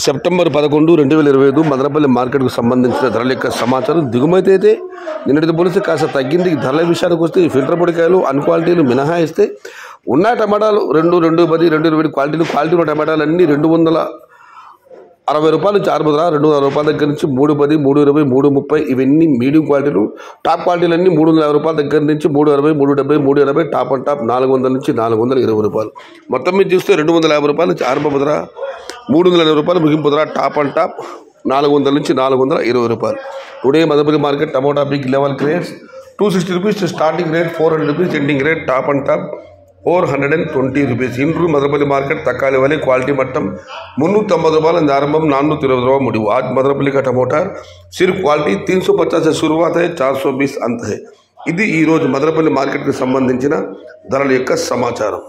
September 11, 2025 Madanapalle మార్కెట్కు సంబంధించిన ధరల యొక్క సమాచారం. దిగుమతి అయితే నిన్నటితో పోలిస్తే కాస్త తగ్గింది. ధరల విషయానికి వస్తే ఫిల్టర్ పొడికాయలు అన్ క్వాలిటీలు మినహాయిస్తే ఉన్న టమాటాలు 210, 220 క్వాలిటీ ఉన్న టమాటాలు అన్నీ 260 రూపాయలు నుంచి 260 రూపాయల దగ్గర నుంచి 310, 320, 330 ఇవన్నీ మీడియం క్వాలిటీలు. టాప్ క్వాలిటీలన్నీ 350 రూపాయల దగ్గర నుంచి 360, 370, 380 టాప్ అండ్ టాప్ 400 నుంచి 420 రూపాయలు. మొత్తం మీద చూస్తే 250 రూపాయల నుంచి ఆరంభ ధర 380 రూపాయలు, ముగింపు ధర టాప్ అండ్ టాప్ 400 నుంచి 420 రూపాయలు. Today Madanapalle market tomato big level grades 260 rupees starting rate, 400 rupees ending rate, top and top 420 rupees. ఇంట్రూ మదనపల్లి మార్केट तक्काली वाले क्वालिटी मट्टम 390 रूपये आरंभम 420 रुपये मुड़ी. आज मदनपल्ली का टमोटा सिर्फ क्वालिटी 350 से शुरुआत है, 420 अंत है. ఇది ఈ రోజు మదనపల్లి మార్కెట్ కి సంబంధించిన ధరల యొక్క సమాచారం.